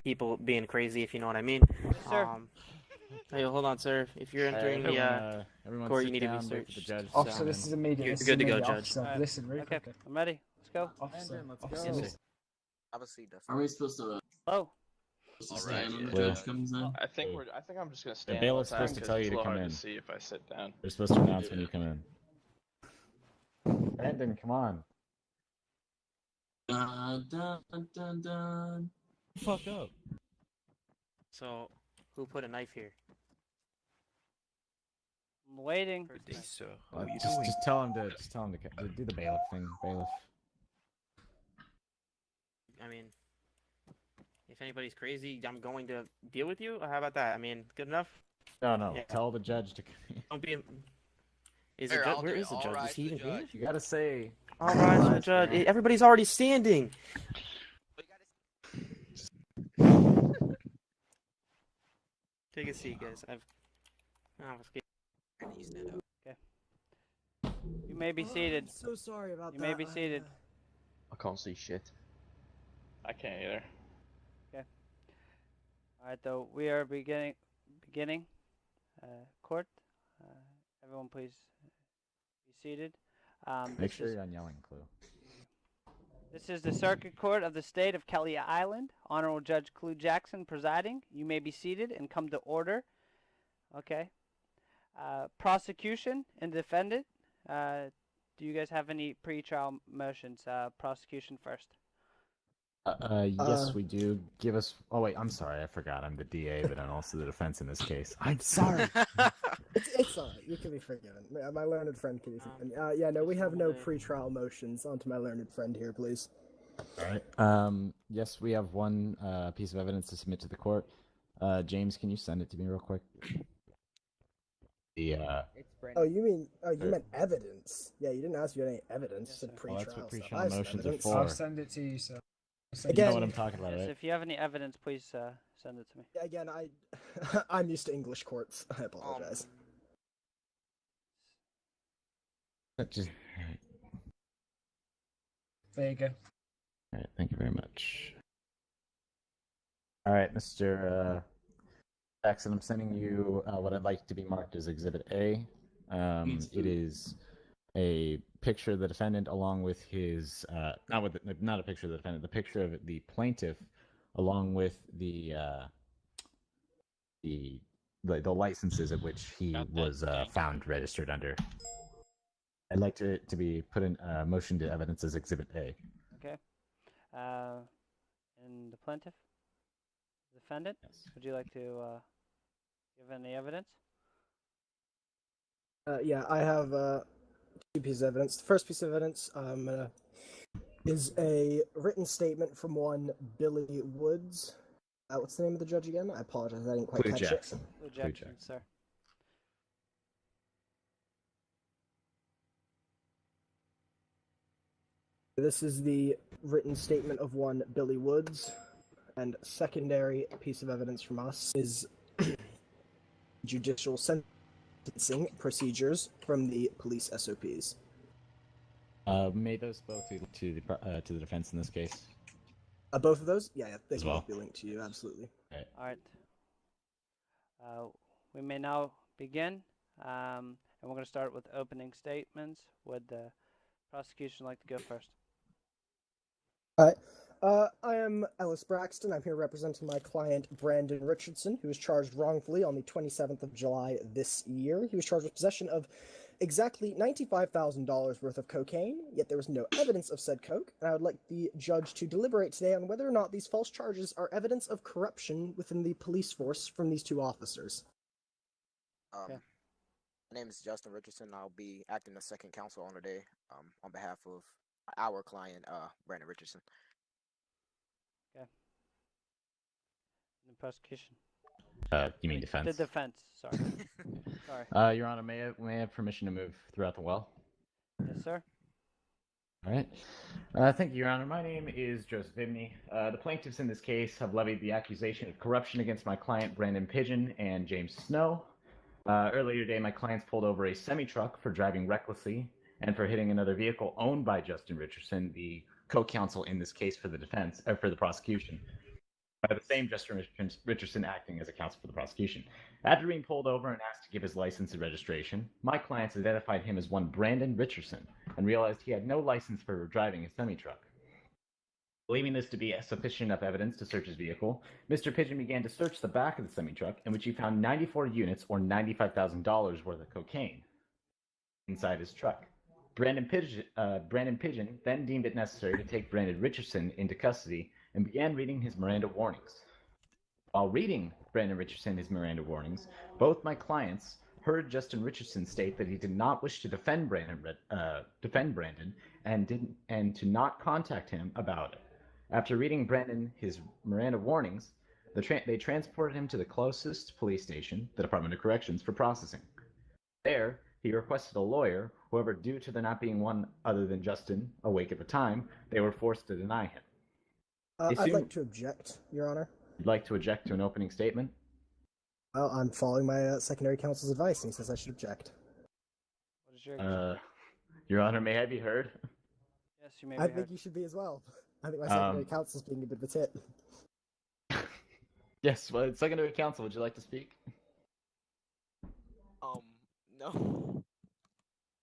People being crazy, if you know what I mean. Yes, sir. Hey, hold on, sir. If you're entering the court, you need to be searched. Officer, this is immediate. You're This good is to go, immediate, Judge. officer. Alright. Listen, really Okay, quick. I'm ready. Let's go. Officer, Officer, listen. Have a seat, Are we supposed to Hello. stand when the Kloo. judge comes in? I think I'm just gonna stand. bailiff's all the time supposed to 'cause tell it's you to a little come hard in. To see if I sit down. They're supposed to announce when you come in. Brandon, come on. Dun, dun, dun, dun, dun. Fuck up. So, who put a knife here? I'm waiting. Just tell him to do the bailiff thing, bailiff. I mean, if anybody's crazy, I'm going to deal with you. Or how about that? I mean, good enough. No, Yeah. tell the judge to. Don't be. Is the judge? Where is the judge? Is he even here? You gotta say. All right, the judge. Everybody's already standing. Take a seat, guys. You may be seated. I'm so sorry about You that. may be seated. I can't see shit. I can't either. All right, though we are beginning. Court. Everyone, please be seated. Make sure you're unyelling, Kloo. This is the Circuit Court of the State of Kelly Island. Honorable Judge Kloo Jackson presiding. You may be seated and come to order. Okay. Prosecution and defendant. Do you guys have any pre-trial motions? Prosecution first. Yes, we do. Give us. Oh wait, I'm sorry. I forgot. I'm the DA, but I'm also the defense in this case. I'm sorry. It's alright. You can be forgiven. My learned friend can be forgiven. Yeah, no, we have no pre-trial motions. On to my learned friend here, please. All right. Yes, we have one piece of evidence to submit to the court. James, can you send it to me real quick? The Oh, you meant evidence? Yeah, you didn't ask if you had any evidence. You said pre-trial. that's what stuff. pre-trial I have some motions are evidence. for. I'll send it to you, so. You know what I'm talking about, Yes, right? if you have any evidence, please send it to me. Again, I'm used to English courts. I apologize. Just, There you go. all right, thank you very much. All right, Mr. Jackson, I'm sending you what I'd like to be marked as Exhibit A. It is a picture of the defendant along with his not a picture of the defendant, the picture of the plaintiff along with the licenses at which he was found registered under. I'd like to be put in motion to evidence as Exhibit A. Okay. And the plaintiff? Defendant? Yes. Would you like to give any evidence? Yeah, I have two pieces of evidence. The first piece of evidence is a written statement from one Billy Woods. What's the name of the judge again? I apologize, I didn't quite Kloo catch Jackson. Kloo Jackson, sir. it. This is the written statement of one Billy Woods. And secondary piece of evidence from us is judicial sentencing procedures from the police SOPs. May those both be to the defense in this case? Both of those? Yeah, they As can well. both be linked to you, absolutely. All right. We may now begin, and we're going to start with opening statements. Would the prosecution like to go first? All right. I am Ellis Braxton. I'm here representing my client, Brandon Richardson, who was charged wrongfully on the 27th of July this year. He was charged with possession of exactly $95,000 worth of cocaine, yet there was no evidence of said coke, and I would like the judge to deliberate today on whether or not these false charges are evidence of corruption within the police force from these two officers. Okay. My name is Justin Richardson. I'll be acting as second counsel on today on behalf of our client, Brandon Richardson. The prosecution. You mean defense? The defense. Sorry. Sorry. Your Honor, may I have permission to move throughout the well? Yes, sir. All right. Thank you, Your Honor. My name is Joseph Ibney. The plaintiffs in this case have levied the accusation of corruption against my client, Brandon Pigeon and James Snow. Earlier today, my clients pulled over a semi-truck for driving recklessly and for hitting another vehicle owned by Justin Richardson, the co-counsel in this case for the defense, or for the prosecution. The same Justin Richardson acting as a counsel for the prosecution. After being pulled over and asked to give his license and registration, my clients identified him as one Brandon Richardson and realized he had no license for driving a semi-truck. Believing this to be sufficient enough evidence to search his vehicle, Mr. Pigeon began to search the back of the semi-truck, in which he found 94 units or $95,000 worth of cocaine inside his truck. Brandon Pigeon then deemed it necessary to take Brandon Richardson into custody and began reading his Miranda warnings. While reading Brandon Richardson his Miranda warnings, both my clients heard Justin Richardson state that he did not wish to defend Brandon and to not contact him about it. After reading Brandon his Miranda warnings, they transported him to the closest police station, the Department of Corrections, for processing. There, he requested a lawyer. However, due to there not being one other than Justin awake at the time, they were forced to deny him. I'd like to object, Your Honor. You'd like to object to an opening statement? Well, I'm following my secondary counsel's advice, and he says I should object. What is your Your Honor, may I be heard? Yes, you may I be think heard. you should be as well. I think my secondary counsel's being a bit of a tit. Yes, well, secondary counsel, would you like to speak? No.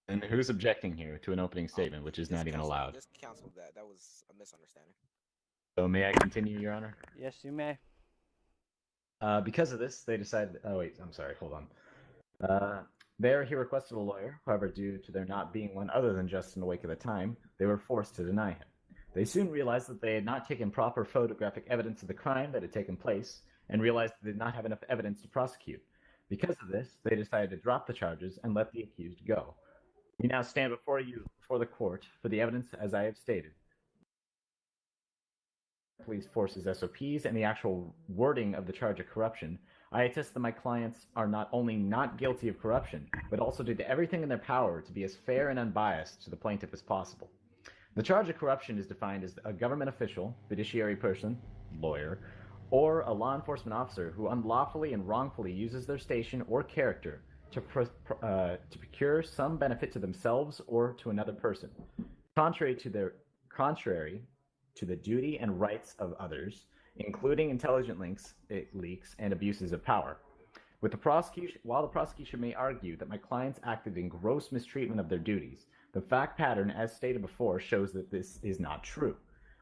And who's objecting here to an opening statement, which is not even allowed? Just cancel that. That was a misunderstanding. So may I continue, Your Honor? Yes, you may. Because of this, they decided... Oh, wait, I'm sorry, hold on. There, he requested a lawyer. However, due to there not being one other than Justin awake at the time, they were forced to deny him. They soon realized that they had not taken proper photographic evidence of the crime that had taken place, and realized they did not have enough evidence to prosecute. Because of this, they decided to drop the charges and let the accused go. We now stand before the court, for the evidence as I have stated. Police forces SOPs and the actual wording of the charge of corruption, I attest that my clients are not only not guilty of corruption, but also did everything in their power to be as fair and unbiased to the plaintiff as possible. The charge of corruption is defined as a government official, fiduciary person, lawyer, or a law enforcement officer who unlawfully and wrongfully uses their station or character to procure some benefit to themselves or to another person, contrary to the duty and rights of others, including intelligent leaks and abuses of power. While the prosecution may argue that my clients acted in gross mistreatment of their duties, the fact pattern, as stated before, shows that this is not true.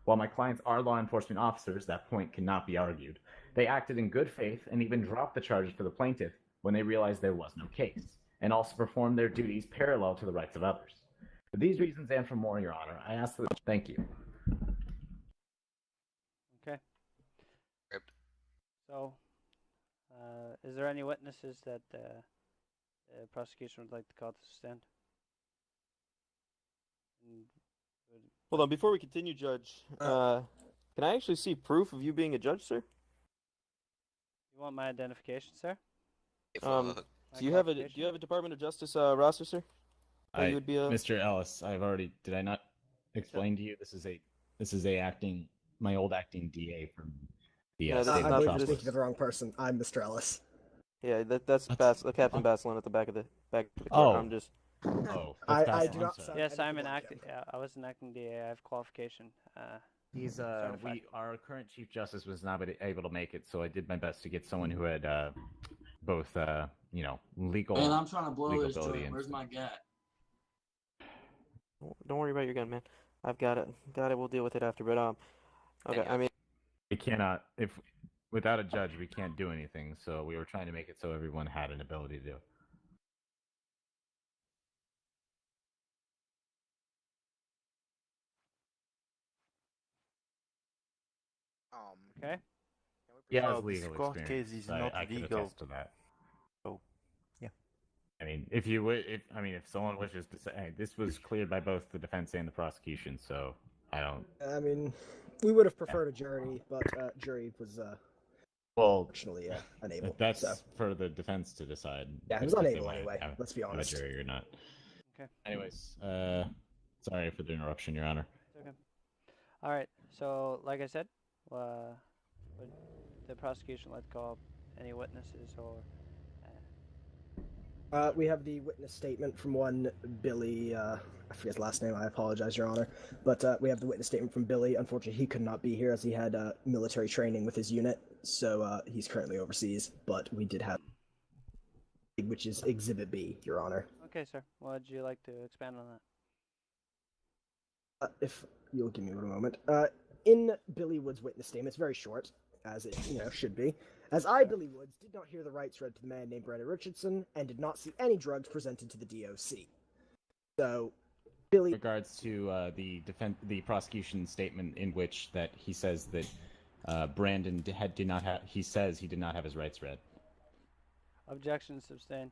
While my clients are law enforcement officers, that point cannot be argued. They acted in good faith and even dropped the charges for the plaintiff when they realized there was no case, and also performed their duties parallel to the rights of others. For these reasons and for more, Your Honor, I ask that... Thank you. Okay. So, is there any witnesses that the prosecution would like to call to the stand? Hold on, before we continue, Judge, can I actually see proof of you being a judge, sir? You want my identification, sir? Do you have a Department of Justice roster, sir? You would be Mr. Ellis, did I not explain to you this is my old acting DA from the I state of believe you're Metropolis. speaking to the wrong person. I'm Mr. Ellis. Yeah, that's Captain Baslin at the back of the court. Oh. I'm just... Oh, I do not. Yes, I'm an acting. Yeah, I was an acting DA. I have qualification. He's certified. our current Chief Justice was not able to make it, so I did my best to get someone who had both legal. Man, I'm trying to blow legal his ability joint. and Where's stuff. my gat? Don't worry about your gun, man. I've got it. We'll deal with it after. But okay. I mean, We cannot, without a judge, we can't do anything. So we were trying to make it so everyone had an ability to do it. Okay. Yeah, Well, it's this legal court experience. case is I not could legal. attest to that. So, yeah. I mean, if someone wishes to say, hey, this was cleared by both the defense and the prosecution, so I don't. I mean, we would have preferred a jury, but jury was unfortunately unable. That's so. for the defense to decide. Yeah, it was if they unable wanna anyway. have Let's be honest. A jury or not. Okay. Anyways, sorry for the interruption, Your Honor. It's okay. All right. So, like I said, would the prosecution like to call any witnesses or We have the witness statement from one Billy, I forget his last name, I apologize, Your Honor. But we have the witness statement from Billy. Unfortunately, he could not be here as he had military training with his unit, so he's currently overseas. But we did have, which is Exhibit B, Your Honor. Okay, sir. Would you like to expand on that? If you'll give me a moment. In Billy Wood's witness statement, it's very short, as it should be. As I, Billy Woods, did not hear the rights read to the man named Brandon Richardson, and did not see any drugs presented to the DOC. So, Billy. In regards to the prosecution statement in which that he says that Brandon did not have his rights read. Objection, sustain.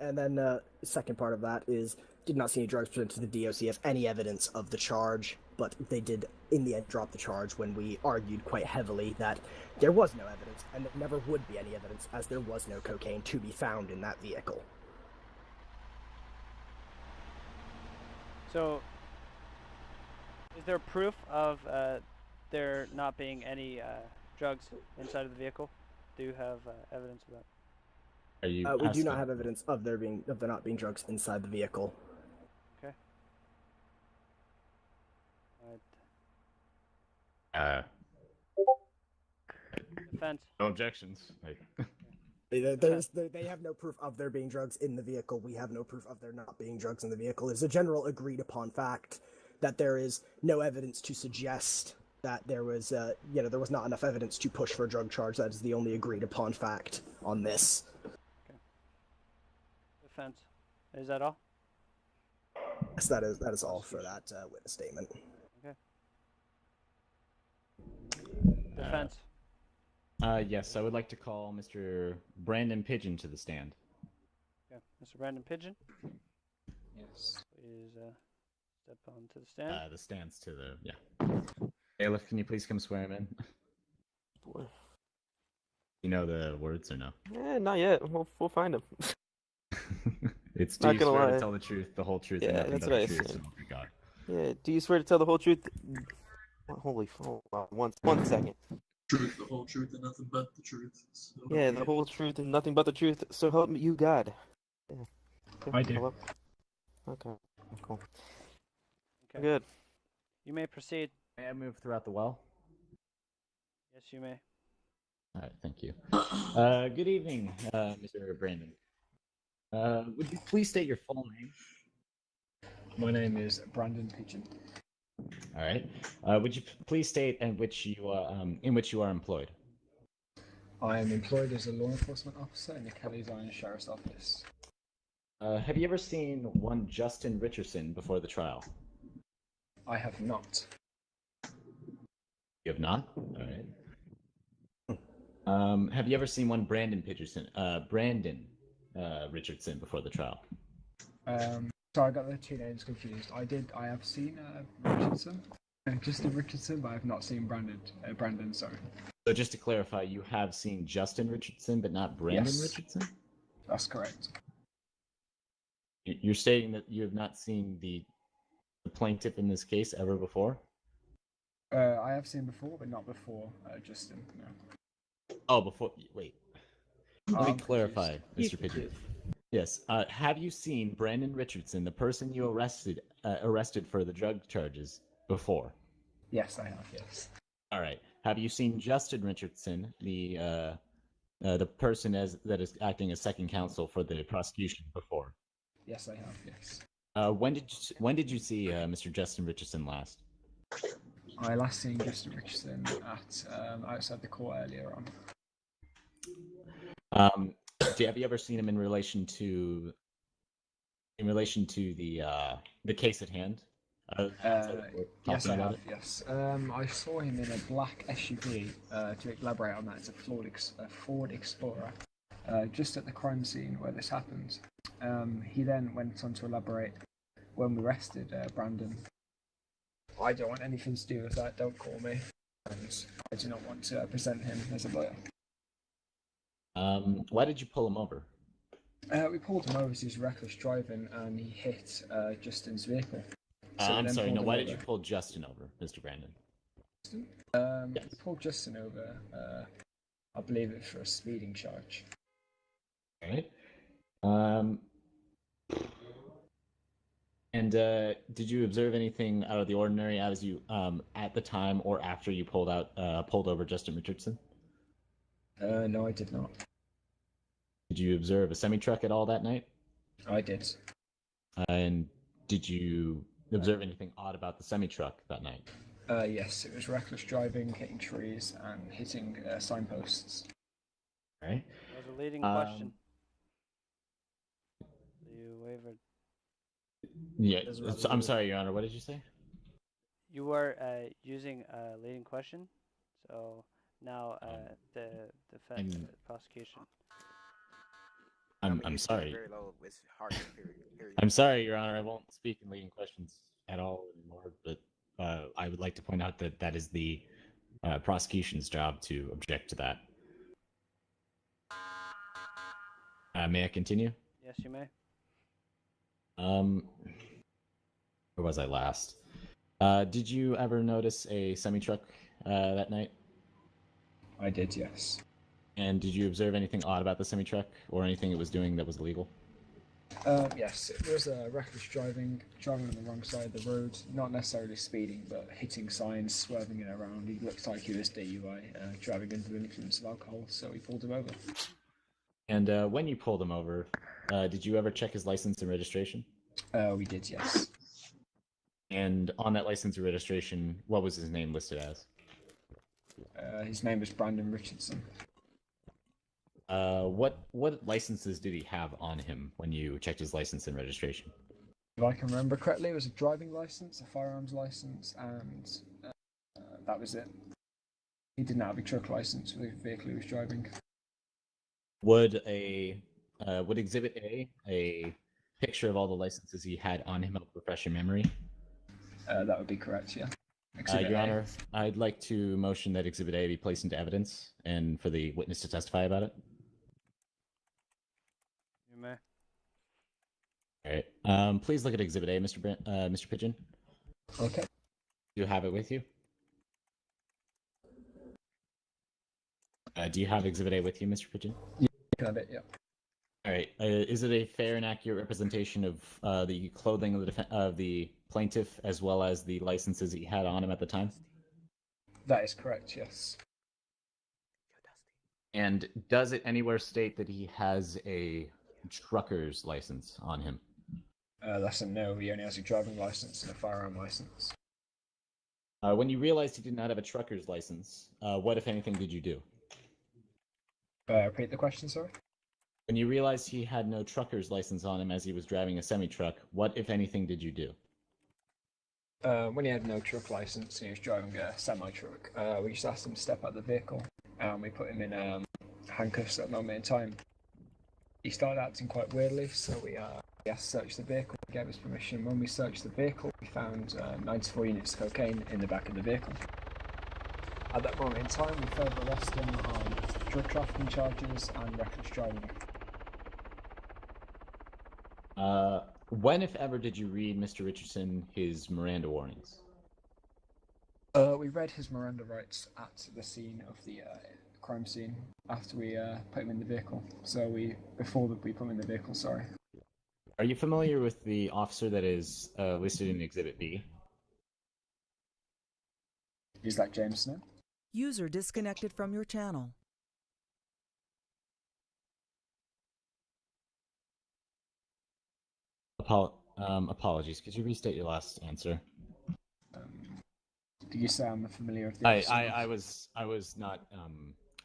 And then the second part of that is, did not see any drugs presented to the DOC as any evidence of the charge, but they did, in the end, drop the charge when we argued quite heavily that there was no evidence, and there never would be any evidence, as there was no cocaine to be found in that vehicle. So, is there proof of there not being any drugs inside of the vehicle? Do you have evidence of that? We do not have evidence of there not being drugs inside the vehicle. Okay. Alright. Defense. No objections. They have no proof of there being drugs in the vehicle. We have no proof of there not being drugs in the vehicle. It's a general agreed upon fact that there is no evidence to suggest that there was, there was not enough evidence to push for a drug charge. That is the only agreed upon fact on this. Defense. Is that all? Yes, that is all for that witness statement. Okay. Defense. Yes, I would like to call Mr. Brandon Pigeon to the stand. Okay. Mr. Brandon Pigeon? Yes. Please step on to the stand. The stand's to the, yeah. Bailiff, can you please come swear him in? Boy. You know the words or no? Not yet. We'll find him. It's Not do you gonna swear lie. to tell the truth, the whole truth, and Yeah, nothing that's but the what I truth, said. so help you God. Yeah. Do you swear to tell the whole truth? Holy, hold on, one second. Truth, the whole truth, and nothing but the truth. So Yeah, the whole truth and nothing but the truth. So help me, you God. Yeah. Okay, I do. hello? Okay. Cool. Okay. Good. You may proceed. May I move throughout the well? Yes, you may. All right, thank you. Good evening, Mr. Brandon. Would you please state your full name? My name is Brandon Pigeon. All right. Would you please state in which you are employed? I am employed as a law enforcement officer in the Kelly's Iron Sheriff's Office. Have you ever seen one Justin Richardson before the trial? I have not. You have not? All right. Have you ever seen one Brandon Richardson before the trial? Sorry, I got the two names confused. I have seen Richardson, Justin Richardson, but I have not seen Brandon, sorry. So just to clarify, you have seen Justin Richardson, but not Brandon Yes. Richardson? That's correct. You're stating that you have not seen the plaintiff in this case ever before? I have seen before, but not before Justin, no. Oh, before. Wait. Let me I'm clarify, confused. Mr. Pigeon. Yes. Have you seen Brandon Richardson, the person you arrested for the drug charges, before? Yes, I have, yes. All right. Have you seen Justin Richardson, the person that is acting as second counsel for the prosecution, before? Yes, I have, yes. When did you see Mr. Justin Richardson last? I last seen Justin Richardson at outside the court earlier on. Have you ever seen him in relation to the case at hand? Yes, I have. Yes, I saw him in a black SUV. To elaborate on that, it's a Ford Explorer. Just at the crime scene where this happened. He then went on to elaborate when we arrested Brandon. I don't want anything to do with that. Don't call me. And I do not want to present him as a lawyer. Why did you pull him over? We pulled him over as he was reckless driving, and he hit Justin's vehicle. I'm sorry. No, why did you pull Justin over, Mr. Brandon? We pulled Justin over. I believe it for a speeding charge. All right. And did you observe anything out of the ordinary as you at the time or after you pulled over Justin Richardson? No, I did not. Did you observe a semi-truck at all that night? I did. And did you observe anything odd about the semi-truck that night? Yes, it was reckless driving, hitting trees, and hitting signposts. All right. That was a leading question. You wavered. Yeah, I'm sorry, Your Honor. What did you say? You were using a leading question, so now the prosecution. I'm sorry. Very low. It's hard to hear you. I'm sorry, Your Honor. I won't speak in leading questions at all anymore. But I would like to point out that that is the prosecution's job to object to that. May I continue? Yes, you may. Where was I last? Did you ever notice a semi-truck that night? I did, yes. And did you observe anything odd about the semi-truck or anything it was doing that was illegal? Yes, it was reckless driving on the wrong side of the road, not necessarily speeding, but hitting signs, swerving it around. He looked like he was DUI, driving under the influence of alcohol, so we pulled him over. And when you pulled him over, did you ever check his license and registration? We did, yes. And on that license and registration, what was his name listed as? His name was Brandon Richardson. What licenses did he have on him when you checked his license and registration? If I can remember correctly, it was a driving license, a firearms license, and that was it. He didn't have a truck license for the vehicle he was driving. Would Exhibit A picture of all the licenses he had on him help refresh your memory? That would be correct, yeah. Your Honor, I'd like to motion that Exhibit A be placed into evidence and for the witness to testify about it. You may. All right. Please look at Exhibit A, Mr. Pigeon. Okay. Do you have it with you? Do you have Exhibit A with you, Mr. Pigeon? Yeah, I have it, yeah. All right. Is it a fair and accurate representation of the clothing of the plaintiff as well as the licenses he had on him at the time? That is correct, yes. And does it anywhere state that he has a trucker's license on him? That's a no. He only has a driving license and a firearm license. When you realized he did not have a trucker's license, what, if anything, did you do? Repeat the question, sorry? When you realized he had no trucker's license on him as he was driving a semi-truck, what, if anything, did you do? When he had no truck license, he was driving a semi-truck. We just asked him to step out of the vehicle, and we put him in handcuffs at that moment in time. He started acting quite weirdly, so we asked to search the vehicle. We gave us permission. When we searched the vehicle, we found 94 units of cocaine in the back of the vehicle. At that moment in time, we further arrested him on drug trafficking charges and reckless driving. When, if ever, did you read Mr. Richardson his Miranda warnings? We read his Miranda rights at the scene of the crime scene after we put him in the vehicle. Before we put him in the vehicle, sorry. Are you familiar with the officer that is listed in Exhibit B? Is that James Snow? User disconnected from your channel. Apologies. Could you restate your last answer? Did you say I'm familiar with the I was not.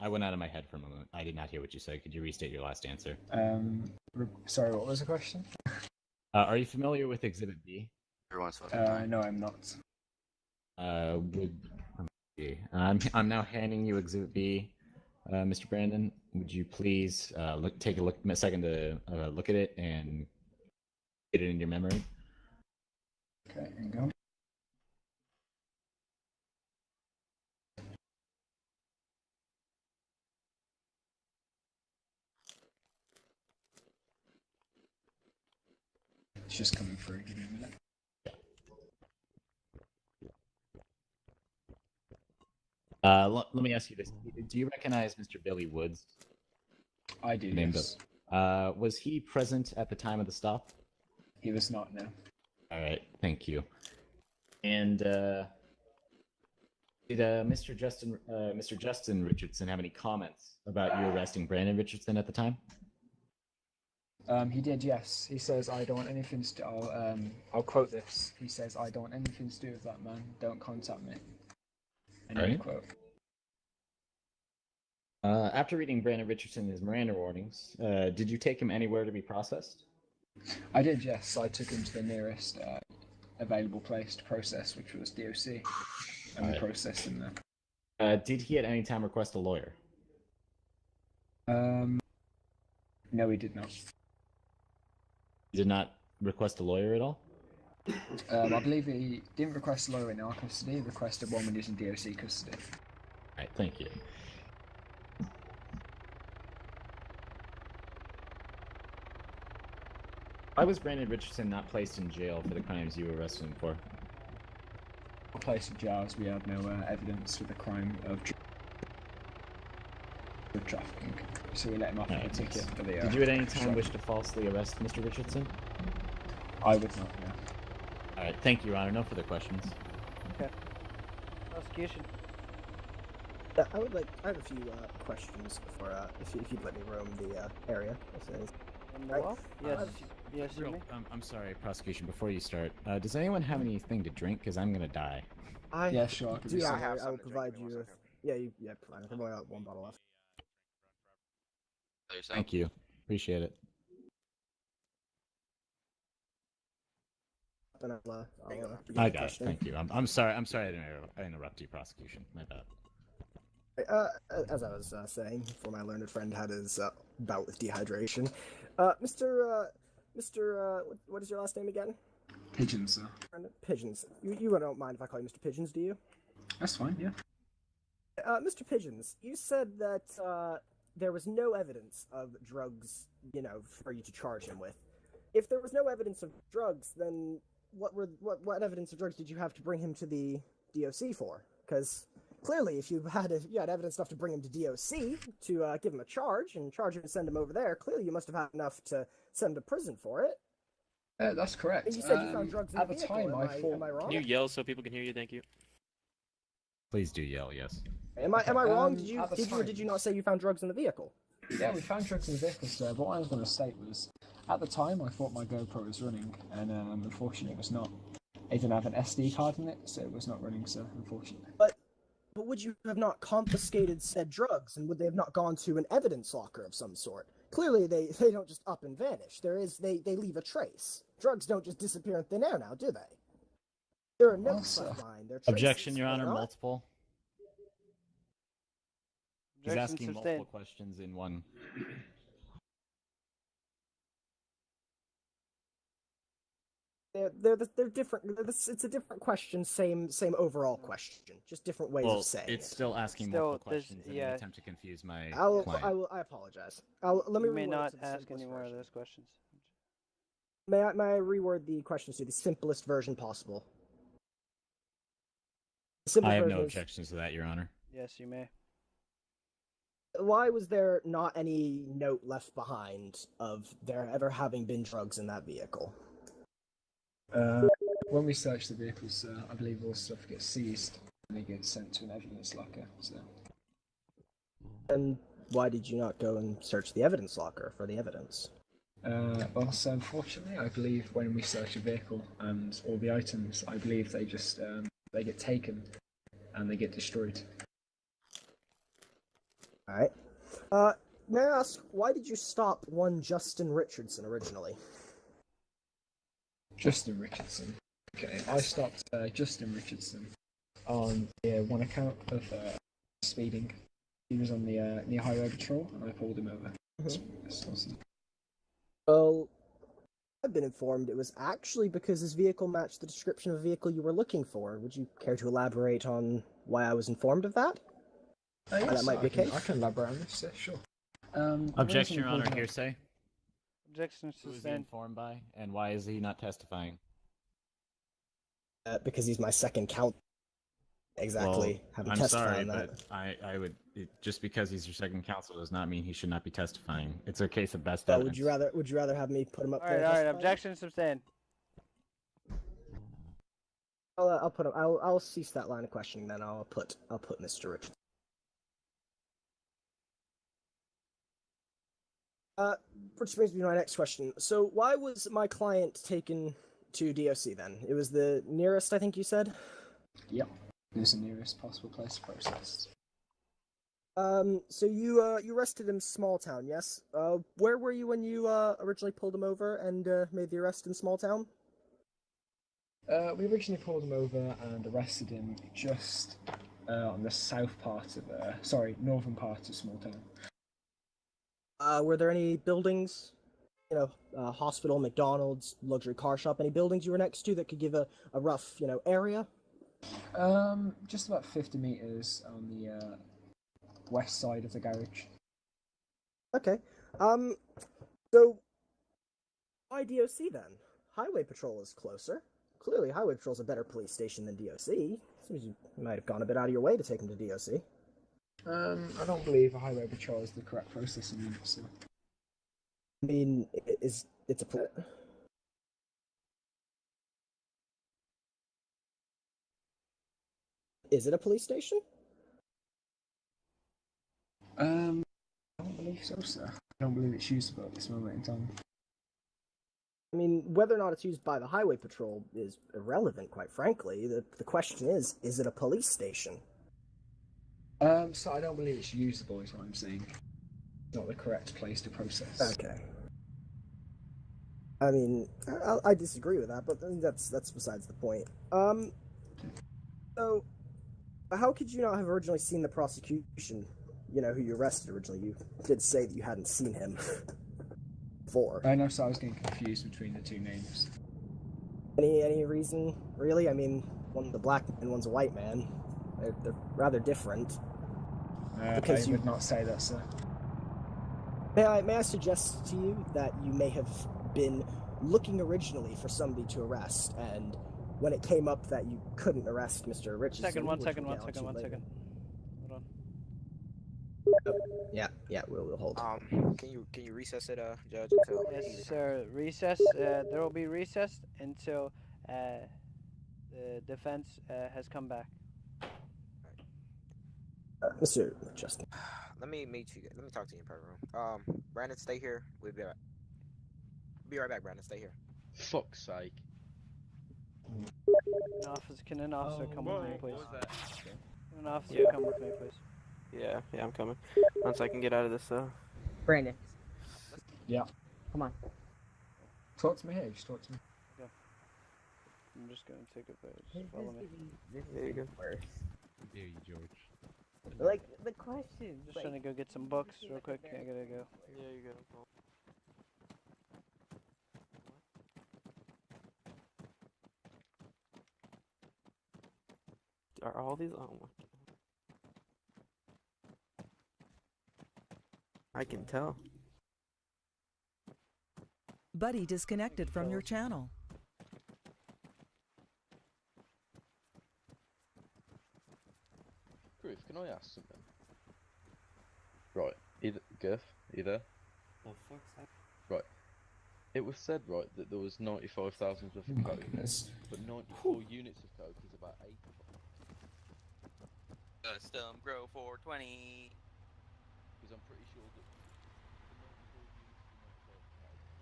I went out of my head for a moment. I did not hear what you said. Could you restate your last answer? Sorry, what was the question? Are you familiar with Exhibit B? No, I'm not. I'm now handing you Exhibit B, Mr. Brandon. Would you please take a second to look at it and get it in your memory? Okay, here you go. It's just coming through. Give me a minute. Let me ask you this: do you recognize Mr. Billy Woods? I do. Yes. Was he present at the time of the stop? He was not, no. All right, thank you. And did Mr. Justin Richardson have any comments about you arresting Brandon Richardson at the time? He did, yes. He says, "I don't want anything to do." I'll quote this. He says, "I don't want anything to do with that man. Don't contact me." End Right. quote. After reading Brandon Richardson his Miranda warnings, did you take him anywhere to be processed? I did, yes. I took him to the nearest available place to process, which was DOC, and we processed him there. Did he at any time request a lawyer? No, he did not. He did not request a lawyer at all? I believe he didn't request a lawyer in our custody. He requested one when he was in DOC custody. All right, thank you. Why was Brandon Richardson not placed in jail for the crimes you arrested him for? A place of jails, we had no evidence for the crime of drug trafficking, so we let him off with a ticket for the. Did you at any time wish to falsely arrest Mr. Richardson? I would not, no. All right, thank you, Your Honor. No further questions. Okay. Prosecution. I have a few questions for if you'd let me roam the area. Yes, you may. I'm sorry, prosecution. Before you start, does anyone have anything to drink? Because I'm gonna die. Yeah, sure. I will provide you with. Yeah, fine. I've only got one bottle left. Thank you. Appreciate it. Then I got it. Thank you. I'm sorry. I'm sorry I interrupt you, prosecution. My bad. As I was saying, before my learned friend had his bout with dehydration, what is your last name again? Pigeons, sir. Pigeons. You don't mind if I call you Mr. Pigeons, do you? That's fine, yeah. Mr. Pigeons, you said that there was no evidence of drugs, for you to charge him with. If there was no evidence of drugs, then what evidence of drugs did you have to bring him to the DOC for? Because clearly, if you had evidence enough to bring him to DOC to give him a charge and send him over there, clearly you must have had enough to send him to prison for it. That's correct. And you said you found drugs in at the the vehicle. time. Am I wrong? Can you yell so people can hear you? Thank you. Please do yell, yes. Am I wrong? Did you not say you found drugs in the vehicle? Yeah, we found drugs in the vehicle, sir. But what I was going to state was, at the time, I thought my GoPro was running, and unfortunately, it was not. It didn't have an SD card in it, so it was not running, sir. Unfortunately. But would you have not confiscated said drugs, and would they have not gone to an evidence locker of some sort? Clearly, they don't just up and vanish. They leave a trace. Drugs don't just disappear in thin air now, do they? There are notes online. Objection, Your Honor. Multiple. He's Objection asking sustained. multiple questions in one. They're different. It's a different question, same overall question, just different ways of saying it's it. still asking multiple questions in an attempt to confuse my client. I apologize. Let me. You may reword not it to the ask simplest any more of version. those questions. May I reword the questions to the simplest version possible? The simplest I have version no is, objections to that, Your Honor. Yes, you may. why was there not any note left behind of there ever having been drugs in that vehicle? When we search the vehicles, I believe all stuff gets seized and they get sent to an evidence locker. So. And why did you not go and search the evidence locker for the evidence? Well, so unfortunately, I believe when we search a vehicle and all the items, I believe they just they get taken and they get destroyed. All right. May I ask, why did you stop one Justin Richardson originally? Justin Richardson. Okay, I stopped Justin Richardson on one account of speeding. He was on the near highway patrol, and I pulled him over. Mm-hmm. Well, I've been informed it was actually because his vehicle matched the description of a vehicle you were looking for. Would you care to elaborate on why I was informed of that? Yes, that might be the case? I can elaborate on this, sure. Objection, Your Honor. Hearsay. Objection Who is he sustained. informed by, and why is he not testifying? Because he's my second count. exactly Well, have him I'm testify sorry, on that. but I would just because he's your second counsel does not mean he should not be testifying. It's a case of best So evidence. would you rather have me put him up All there? right, to all right. testify? Objection sustained. I'll put him. I'll cease that line of questioning. Then I'll put Mr. Richardson. Which brings me to my next question. So why was my client taken to DOC then? It was the nearest, I think you said. Yep. It was the nearest possible place to process. So you arrested him small town, yes? Where were you when you originally pulled him over and made the arrest in small town? We originally pulled him over and arrested him just on the northern part of small town. Were there any buildings, hospital, McDonald's, luxury car shop, any buildings you were next to that could give a rough, area? Just about 50 meters on the west side of the garage. Okay. So why DOC then? Highway Patrol is closer. Clearly, Highway Patrol's a better police station than DOC. Seems you might have gone a bit out of your way to take him to DOC. I don't believe a highway patrol is the correct processing unit, so. I mean, it's a Is it a police station? I don't believe so, sir. I don't believe it's usable at this moment in time. I mean, whether or not it's used by the Highway Patrol is irrelevant, quite frankly. The question is it a police station? So I don't believe it's usable, is what I'm saying. It's not the correct place to process. Okay. I mean, I disagree with that, but that's besides the point. So, how could you not have originally seen the prosecution? Who you arrested originally. You did say that you hadn't seen him before. I know, so I was getting confused between the two names. Any reason, really? I mean, one's a black man, one's a white man. They're rather different. Because I would not say that, sir. May I suggest to you that you may have been looking originally for somebody to arrest, and when it came up that you couldn't arrest Mr. Richardson... One second. Hold on. Yeah, we'll hold. Can you recess it, Judge? Until Yes, sir. Recess. There will be recess until the defense has come back. Mr. Justin. Let me talk to you in private room. Brandon, stay here. We'll be right. Be right back, Brandon. Stay here. Fuck's sake. Can an officer come with me, please? What was that? Can an officer come with me, please? Yeah, I'm coming. Once I can get out of this, Brandon. Yeah. Come on. Talk to me here, just talk to me. Yeah. I'm just gonna take a page. Just follow me. There you go. Worse. Dare you, George? Like, the question. Just trying to go get some books real quick. I gotta go. Yeah, you gotta go. Are all these? Oh my. I can tell. Buddy disconnected from your channel. Griff, can I ask something? Right, Griff, either. The fuck's that? Right. It was said, right, that there was 95,000 worth of coke, but 94 units of coke is about 8. Custom grow 420. Because I'm pretty sure that the 94 units of coke,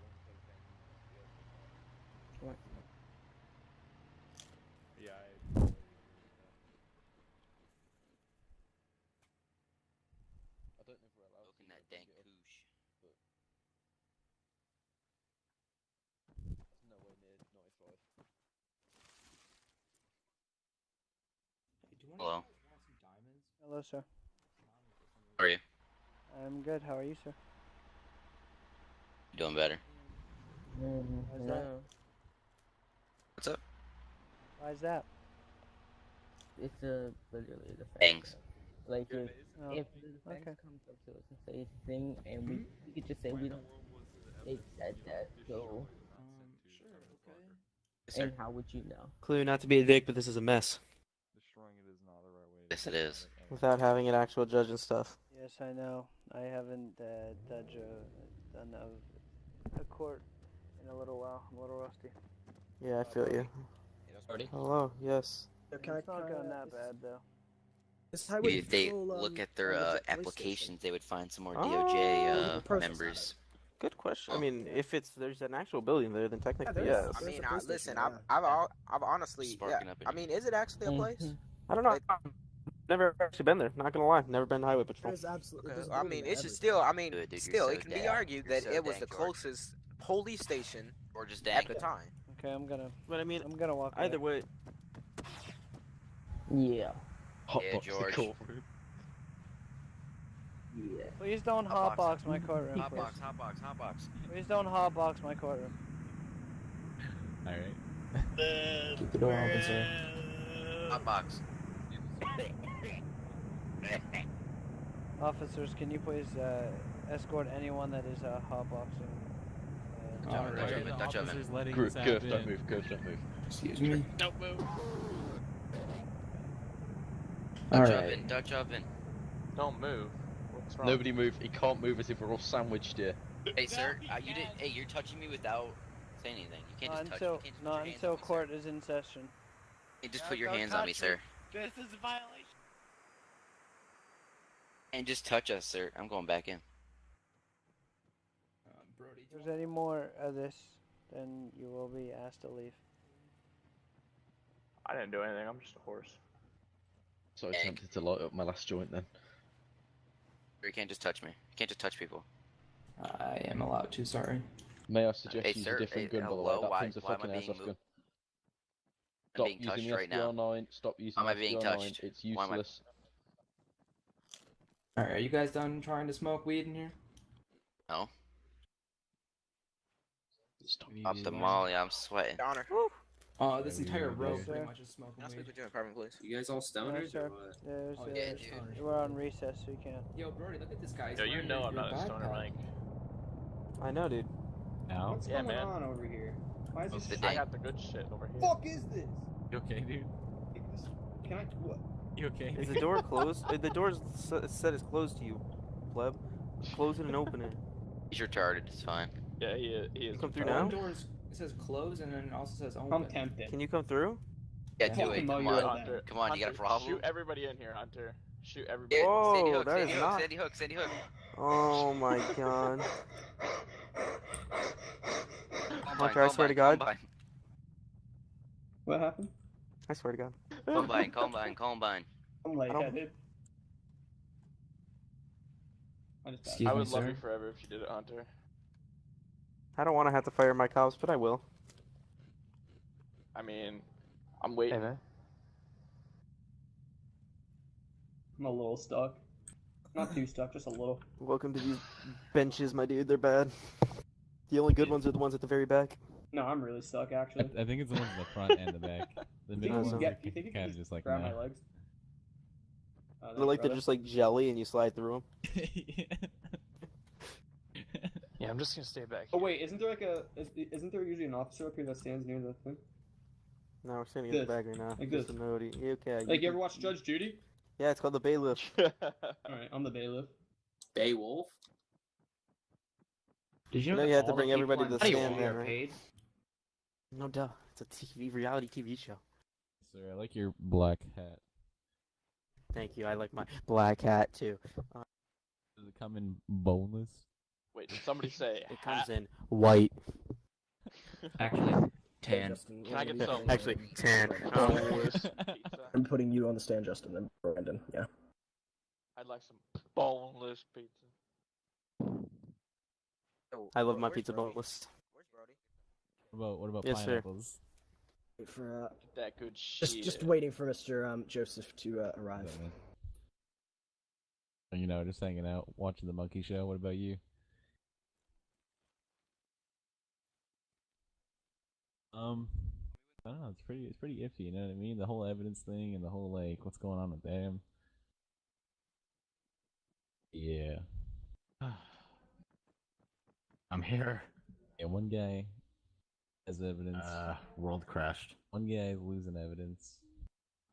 one cocaine unit is the other. What? Yeah, I don't know if we're allowed Looking to at dank get koosh. but that's nowhere near 95. Hello. Hello, sir. How are you? I'm good. How are you, sir? You doing better? Why is that? What's up? Why is that? It's literally the fact. Thanks. that, Like, Oh, if the defense okay. comes up to us and say anything, and we could just say we don't. They said that, so. Yes, sir. And how would you know? Kloo, not to be a dick, but this is a mess. Destroying it is not the Yes, it is. Without having an actual judge and stuff. Yes, I know. I haven't done a court in a little while. I'm a little rusty. Yeah, I feel you. Hello, yes. It's not going that bad though. Maybe if they look at their applications, they would find some more DOJ members. Good question. I mean, if there's an actual building there, then technically yes. I mean, I've honestly, I mean, is it actually a place? I don't know. I've never actually been there. Not gonna lie, never been to highway patrol. I mean, it's just still. I mean, still, it can be argued that it was the closest police station at the time. Okay, I'm gonna. But I mean, I'm gonna walk. Either way. Yeah. Yeah, George. Yeah. Please don't hotbox my courtroom. Hotbox. Please don't hotbox my courtroom. Alright. Keep the door open, sir. Hotbox. Officers, can you please escort anyone that is hotboxing? Dutch oven. Curve, don't move. Excuse me. Don't move. Dutch oven. Don't move. What's wrong? Nobody move. He can't move as if we're all sandwiched here. Hey, sir, you didn't. Hey, you're touching me without saying anything. You can't just touch. You can't just Not until court is in session. You just put your hands on me, sir. This is a violation. And just touch us, sir. I'm going back in. If there's any more of this, then you will be asked to leave. I didn't do anything. I'm just a horse. So tempted to light up my last joint then. You can't just touch me. You can't just touch people. I am allowed to, sorry. May I suggest Hey, use sir, a different gun, by the way? hello, That why- thing's a why am I fucking being airsoft gun. I'm Stop being using touched the right now. SDR9. Stop using Am I the being SDR9. touched? It's Why am I- useless. Alright, are you guys done trying to smoke weed in here? No. Up the molly, I'm sweating. Honor. This entire row pretty much is smoking Can I speak weed. with you in private, please? You guys all stoners sir. or what? Yeah, dude. we're on recess, so you can't. Yo, Brody, look at this guy. Yo, you know I'm not a stoner, Mike. I know, dude. Now? What's going on over here? Why is this? I got the good shit over here. Fuck is this? You okay, dude? Can I? What? You okay? Is the door closed? The door said it's closed to you, pleb. Close it and open it. He's retarded. It's fine. Yeah, he is. Come through One now. door it says close and then it also says open. I'm tempted. Can you come through? Yeah, do it. Come on. Hunter, Come on, you got a Hunter, problem? Shoot everybody in here, Hunter. Shoot everybody. Whoa, Sandy Hook, that Sandy is Hook, not- Sandy Hook, Sandy Hook. Oh my god. Combine, Hunter, I swear to God. Combine, What happened? I swear to God. Combine. I'm lightheaded. Excuse I me, would love sir. you forever if you did it, Hunter. I don't want to have to fire my cops, but I will. I mean, I'm waiting. I'm a little stuck. Not too stuck, just a little. Welcome to these benches, my dude. They're bad. The only good ones are the ones at the very back. No, I'm really stuck actually. I think it's the ones in the front and the back. The You middle think ones you are get- you think you kind can of just like grab no. my legs? They're like they're just like jelly, and you slide through them. Yeah, I'm just gonna stay back. Oh wait, isn't there like isn't there usually an officer up here that stands near the thing? No, we're standing in the This. back right now. Like Just this. a note. Yeah, okay. Like you ever watch Judge Judy? Yeah, it's called the bailiff. Alright, I'm the bailiff. Beowulf? Did You know you had to bring everybody to the stand Beowulf then, are right? paid? No duh. It's a reality TV show. Sir, I like your black hat. Thank you. I like my black hat too. Does it come in boneless? Wait, did somebody say It comes hat? in white. Actually, tan. Can I get some? Actually, tan. boneless pizza? I'm putting you on the stand, Justin, and Brandon. Yeah. I'd like some boneless pizza. I love my pizza boneless. What about Yes, sir. pineapples? Wait for That good shit. just waiting for Mr. Joseph to arrive. You know, just hanging out, watching the monkey show. What about you? I don't know. It's pretty iffy. You know what I mean? The whole evidence thing and the whole like, what's going on with them? Yeah. I'm here. Yeah, one guy has evidence. World crashed. One guy is losing evidence.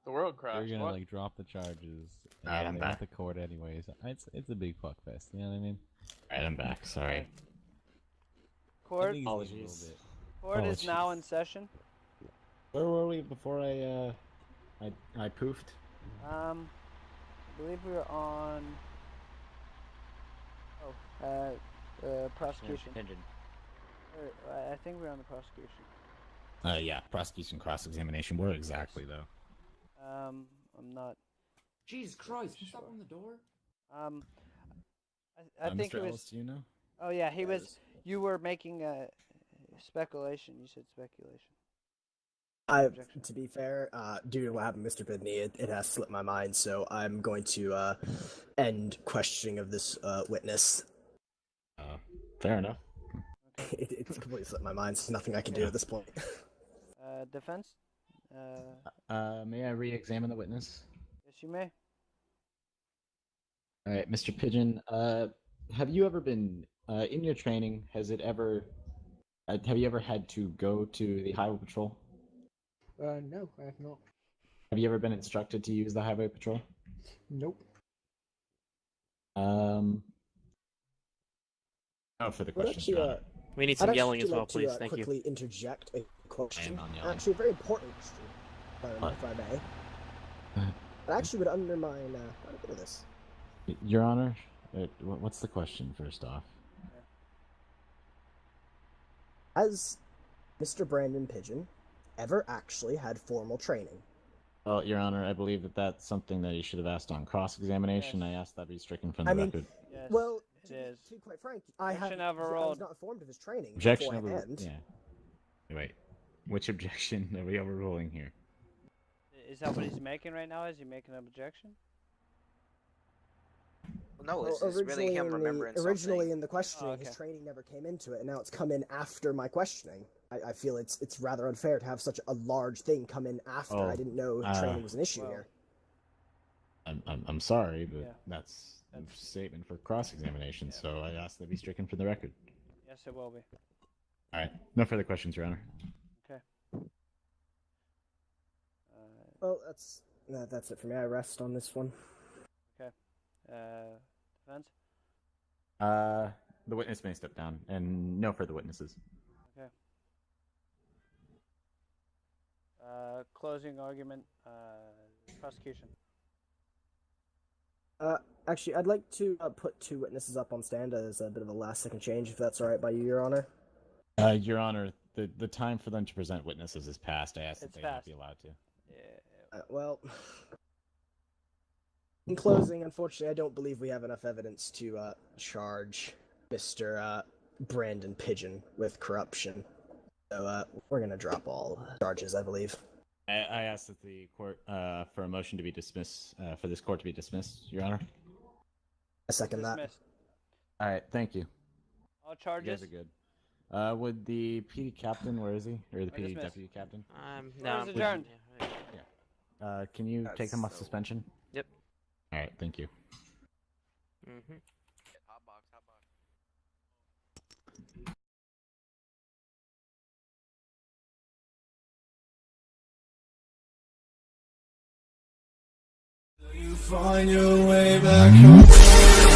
The world crashed. They're gonna What? like drop the charges. Alright, I'm they back. want the court anyways. It's a big fuck fest. You know what I mean? Alright, I'm back. Sorry. Court. I think he's getting a little Apologies. bit- Court is now in session. Where were we before I poofed? I believe we were on. Prosecution. I think we're on the prosecution. Yeah, prosecution cross-examination. Where exactly, though? I'm not. Jesus Christ! Can you stop on the door? I think Mr. it was. Ellis, do you know? Oh yeah, he was. You were making a speculation. You said speculation. To be fair, due to what happened, Mr. Bidney, it has slipped my mind, so I'm going to end questioning of this witness. Fair enough. It's completely slipped my mind, so nothing I can do at this point. Defense. May I re-examine the witness? Yes, you may. All right, Mr. Pigeon. Have you ever been in your training? Have you ever had to go to the highway patrol? No, I have not. Have you ever been instructed to use the highway patrol? Nope. Oh, for the Well, questions. actually, Your Honor. We need some I'd yelling actually as well, like to, please. Thank you. quickly interject a question. I am yelling. Actually, a very important question, if I may. It actually would undermine quite a bit of this. Your Honor, what's the question first off? Has Mr. Brandon Pigeon ever actually had formal training? Well, Your Honor, I believe that that's something that you should have asked on cross-examination. Yes. I asked that be stricken from the record. Yes. Well, it is. to be quite frank, I Objection was overruled. not informed of his training Objection beforehand. Yeah. Wait. Which objection are we overruling here? Is that what he's making right now? Is he making an objection? No, it's really him remembering Originally something. in the questioning, his training never came into it, and now it's come in after my questioning. I feel it's rather unfair to have such a large thing come in after. I didn't know training was an issue here. I'm sorry, but that's a statement for cross-examination, so I asked that be stricken from the record. Yes, it will be. All right. No further questions, Your Honor. Okay. Well, that's it for me. I rest on this one. Okay. Defense? The witness may step down, and no further witnesses. Okay. Closing argument. Prosecution. Actually, I'd like to put two witnesses up on stand as a bit of a last-second change, if that's all right by you, Your Honor. Your Honor, the time for them to present witnesses is past. I asked that they not be allowed to. Well, in closing, unfortunately, I don't believe we have enough evidence to charge Mr. Brandon Pigeon with corruption. So we're going to drop all charges, I believe. I asked that the court for a motion to be dismissed, for this court to be dismissed, Your Honor. I second that. All right, thank you. All charges? You guys are good. Would the PD captain, where is he? Or the PD deputy captain? No. Court is adjourned. Yeah. Can you take him off suspension? Yep. All right, thank you. Mm-hmm. You find your way back home.